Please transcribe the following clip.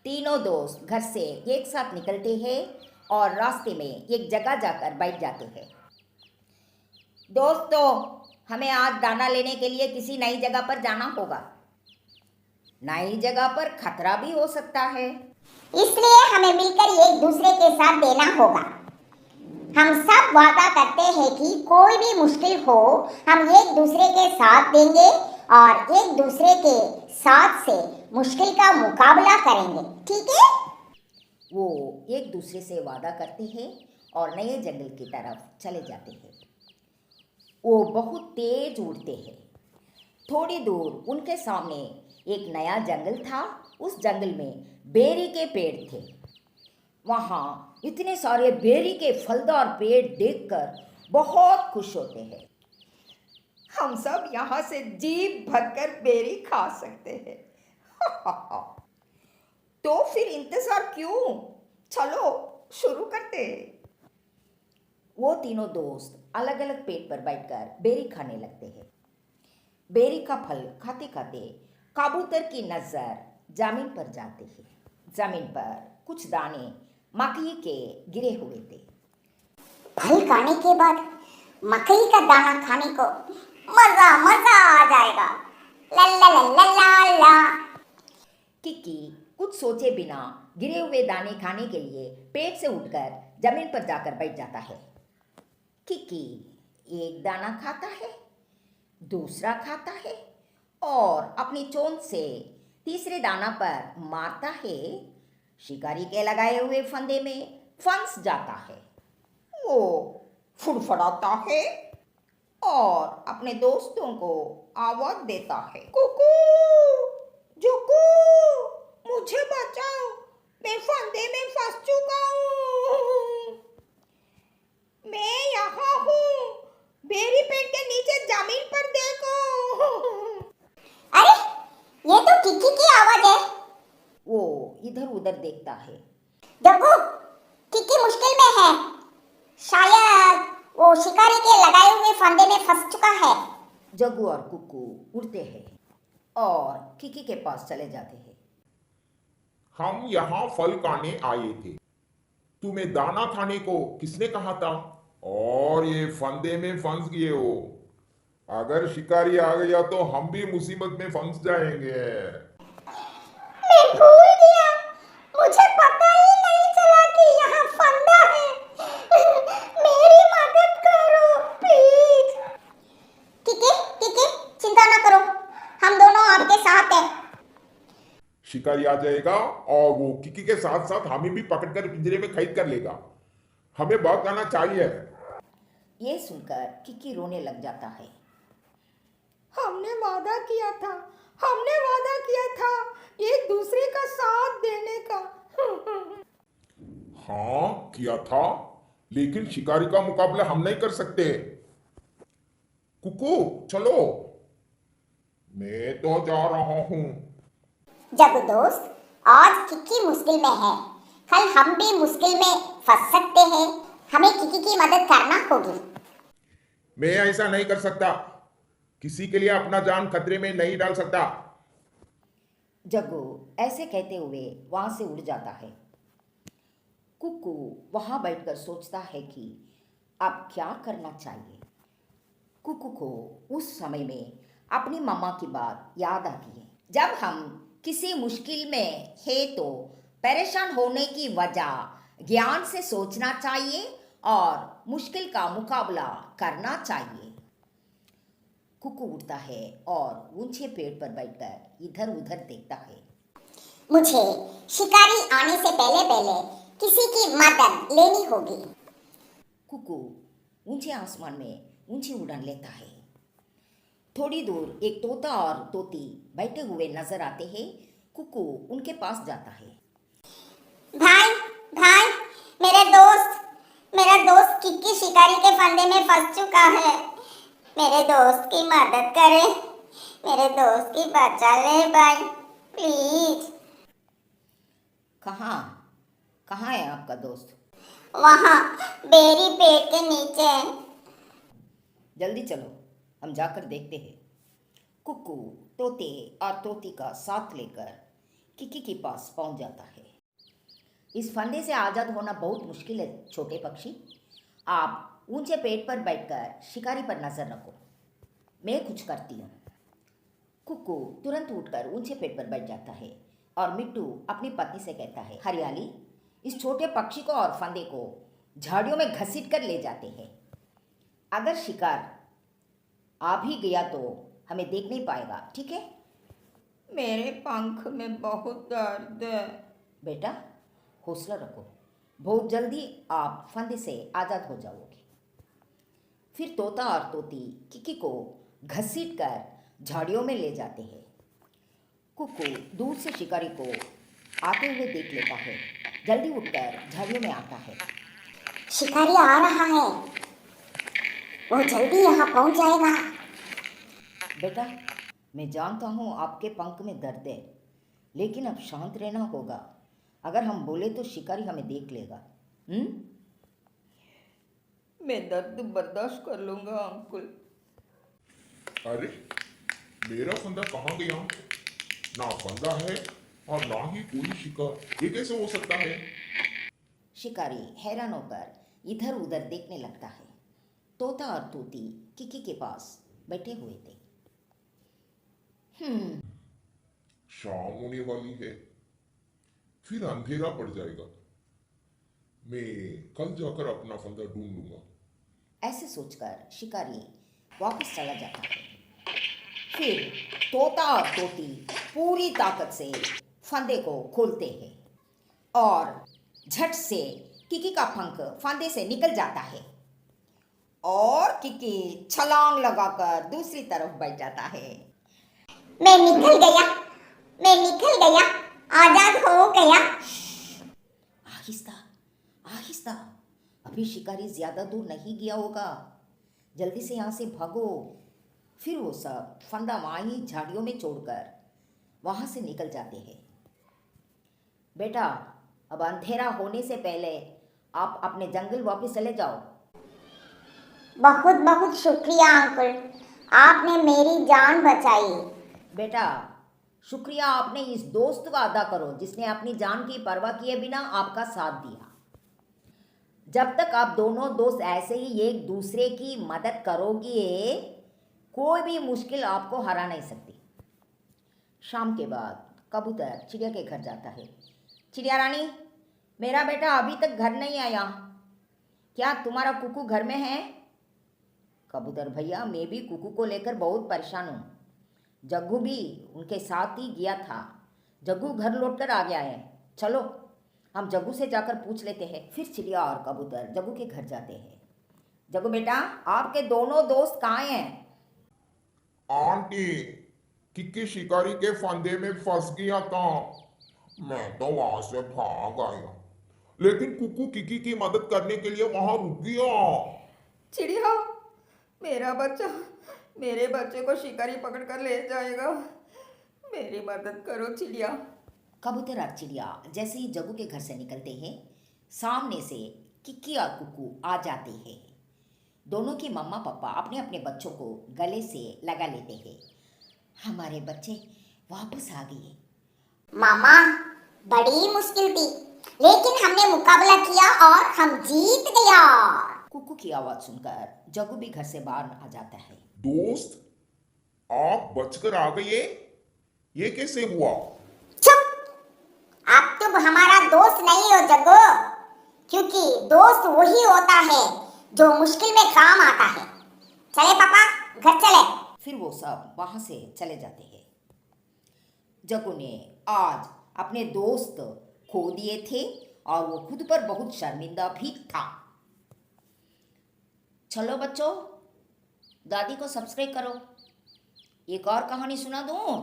तीनों दोस्त घर से एक साथ निकलते हैं और रास्ते में एक जगह जाकर बैठ जाते हैं। दोस्तों, हमें आज दाना लेने के लिए किसी नई जगह पर जाना होगा। नई जगह पर खतरा भी हो सकता है, इसलिए हमें मिलकर एक दूसरे के साथ देना होगा। हम सब वादा करते हैं कि कोई भी मुश्किल हो हम एक दूसरे के साथ देंगे और एक दूसरे के साथ से मुश्किल का मुकाबला करेंगे, ठीक है? वो एक दूसरे से वादा करते हैं और नए जंगल की तरफ चले जाते हैं। वो बहुत तेज उड़ते हैं। थोड़ी दूर उनके सामने एक नया जंगल था। उस जंगल में बेरी के पेड़ थे। वहाँ इतने सारे बेरी के फलदार पेड़ देखकर बहुत खुश होते हैं। हम सब यहाँ से जी भरकर बेरी खा सकते हैं। तो फिर इंतजार क्यों, चलो शुरू करते हैं। वो तीनों दोस्त अलग अलग पेड़ पर बैठकर बेरी खाने लगते हैं। बेरी का फल खाते खाते कबूतर की नजर जमीन पर जाती है। जमीन पर कुछ दाने मकई के गिरे हुए थे। फल खाने के बाद मकई का दाना खाने को मजा मजा आ जाएगा। ला ला ला ला ला ला। किकी कुछ सोचे बिना गिरे हुए दाने खाने के लिए पेड़ से उठकर जमीन पर जाकर बैठ जाता है। किकी एक दाना खाता है, दूसरा खाता है और अपनी चोंच से तीसरे दाना पर मारता है। शिकारी के लगाए हुए फंदे में फंस जाता है। वो फुड़फड़ाता है और अपने दोस्तों को आवाज देता है, कुकू, जुकू, मुझे बचाओ, मैं फंदे में फंस चुका हूँ। मैं यहाँ हूँ, बेरी पेड़ के नीचे जमीन पर देखो। अरे, ये तो किकी की आवाज है। वो इधर उधर देखता है। जग्गू, किकी मुश्किल में है। शायद वो शिकारी के लगाए हुए फंदे में फंस चुका है। जग्गू और कुकू उड़ते हैं और किकी के पास चले जाते हैं। हम यहाँ फल खाने आए थे। तुम्हें दाना खाने को किसने कहा था? और ये फंदे में फंस गए हो। अगर शिकारी आ गया तो हम भी मुसीबत में फंस जाएंगे। मैं भूल गया, मुझे पता ही नहीं चला कि यहाँ फंदा है। मेरी मदद करो प्लीज। किकी, चिंता ना करो, हम दोनों आपके साथ हैं। शिकारी आ जाएगा और वो किकी के साथ साथ हमें भी पकड़कर पिंजरे में कैद कर लेगा। हमें भाग जाना चाहिए। ये सुनकर किकी रोने लग जाता है। हमने वादा किया था एक दूसरे का साथ देने का। हाँ, किया था, लेकिन शिकारी का मुकाबला हम नहीं कर सकते। कुकू, चलो, मैं तो जा रहा हूं। जब दोस्त, आज किकी मुश्किल में है, कल हम भी मुश्किल में फंस सकते हैं। हमें किकी की मदद करना होगी। मैं ऐसा नहीं कर सकता। किसी के लिए अपना जान खतरे में नहीं डाल सकता। जग्गू ऐसे कहते हुए वहां से उड़ जाता है। कुकू वहां बैठकर सोचता है कि अब क्या करना चाहिए। कुकू को उस समय में अपनी मम्मा की बात याद आती है। जब हम किसी मुश्किल में है तो परेशान होने की वजह ज्ञान से सोचना चाहिए और मुश्किल का मुकाबला करना चाहिए। कुकू उठता है और ऊंचे पेड़ पर बैठकर इधर उधर देखता है। मुझे शिकारी आने से पहले पहले किसी की मदद लेनी होगी। कुकू ऊंचे आसमान में ऊंची उड़ान लेता है। थोड़ी दूर एक तोता और तोती बैठे हुए नजर आते हैं। कुकू उनके पास जाता है। भाई, मेरा दोस्त किकी शिकारी के फंदे में फंस चुका है। मेरे दोस्त की मदद करे, मेरे दोस्त की बचा ले भाई, प्लीज। कहाँ है आपका दोस्त? वहाँ बेरी पेड़ के नीचे। जल्दी चलो, हम जाकर देखते हैं। कुकू तोते और तोती का साथ लेकर किकी के पास पहुंच जाता है। इस फंदे से आज़ाद होना बहुत मुश्किल है छोटे पक्षी। आप ऊंचे पेड़ पर बैठकर शिकारी पर नजर रखो, मैं कुछ करती हूँ। कुक्कू तुरंत उठकर ऊंचे पेड़ पर बैठ जाता है और मिट्टू अपनी पत्नी से कहता है, हरियाली इस छोटे पक्षी को और फंदे को झाड़ियों में घसीट कर ले जाते हैं। अगर शिकार आ भी गया तो हमें देख नहीं पाएगा, ठीक है? मेरे पंख में बहुत दर्द है। बेटा हौसला रखो, बहुत जल्दी आप फंदे से आज़ाद हो जाओगे। फिर तोता और तोती किकी को घसीट कर झाड़ियों में ले जाते हैं। कुक्कू दूर से शिकारी को आते हुए देख लेता है, जल्दी उठकर झाड़ियों में आता है। शिकारी आ रहा है, वो जल्दी यहाँ पहुँच जाएगा। बेटा मैं जानता हूँ आपके पंख में दर्द है, लेकिन अब शांत रहना होगा। अगर हम बोले तो शिकारी हमें देख लेगा। मैं दर्द बर्दाश्त कर लूंगा अंकुल। अरे मेरा फंदा कहाँ गया? ना फंदा है और ना ही कोई शिकार, ये कैसे हो सकता है? शिकारी हैरान होकर इधर उधर देखने लगता है। तोता और तोती किकी के पास बैठे हुए थे। शाम होने वाली है, फिर अंधेरा पड़ जाएगा। मैं कल जाकर अपना फंदा ढूंढ लूंगा। ऐसे सोचकर शिकारी वापस चला जाता है। फिर तोता और तोती पूरी ताकत से फंदे को खोलते हैं और झट से किकी का पंख फंदे से निकल जाता है और किकी छलांग लगाकर दूसरी तरफ बैठ जाता है। मैं निकल गया, आजाद हो गया। आहिस्ता आहिस्ता, अभी शिकारी ज्यादा दूर नहीं गया होगा, जल्दी से यहाँ से भागो। फिर वो सब फंदा वहीं झाड़ियों में छोड़कर वहां से निकल जाते हैं। बेटा अब अंधेरा होने से पहले आप अपने जंगल वापस चले जाओ। बहुत बहुत शुक्रिया अंकल, आपने मेरी जान बचाई। बेटा शुक्रिया आपने इस दोस्त का अदा करो जिसने अपनी जान की परवाह किए बिना आपका साथ दिया। जब तक आप दोनों दोस्त ऐसे ही एक दूसरे की मदद करोगे, कोई भी मुश्किल आपको हरा नहीं सकती। शाम के बाद कबूतर चिड़िया के घर जाता है। चिड़िया रानी, मेरा बेटा अभी तक घर नहीं आया, क्या तुम्हारा कुकू घर में है? कबूतर भैया, मैं भी कुकू को लेकर बहुत परेशान हूँ। जग्गू भी उनके साथ ही गया था, जग्गू घर लौटकर आ गया है। चलो हम जग्गू से जाकर पूछ लेते हैं। फिर चिड़िया और कबूतर जग्गू के घर जाते हैं। जग्गू बेटा, आपके दोनों दोस्त कहाँ हैं? आंटी, किक्की शिकारी के फंदे में फंस गया था, मैं तो वहां से भाग आया, लेकिन कुकू किकी की मदद करने के लिए वहां रुक गया। चिड़िया, मेरे बच्चे को शिकारी पकड़ कर ले जाएगा, मेरी मदद करो चिड़िया। कबूतर और चिड़िया जैसे ही जग्गू के घर से निकलते हैं, सामने से किक्की और कुकू आ जाते हैं। दोनों की मम्मा पापा अपने अपने बच्चों को गले से लगा लेते हैं। हमारे बच्चे वापस आ गए। मामा, बड़ी मुश्किल थी, लेकिन हमने मुकाबला किया और हम जीत गया। कुकू की आवाज सुनकर जग्गू भी घर से बाहर आ जाता है। दोस्त, आप बचकर आ गए, ये कैसे हुआ? चुप, आप तुम हमारा दोस्त नहीं हो जग्गू, क्योंकि दोस्त वही होता है जो मुश्किल में काम आता है। चले पापा, घर चले। फिर वो सब वहां से चले जाते हैं। जग्गू ने आज अपने दोस्त खो दिए थे और वो खुद पर बहुत शर्मिंदा भी था। चलो बच्चों, दादी को सब्सक्राइब करो, एक और कहानी सुना दूं।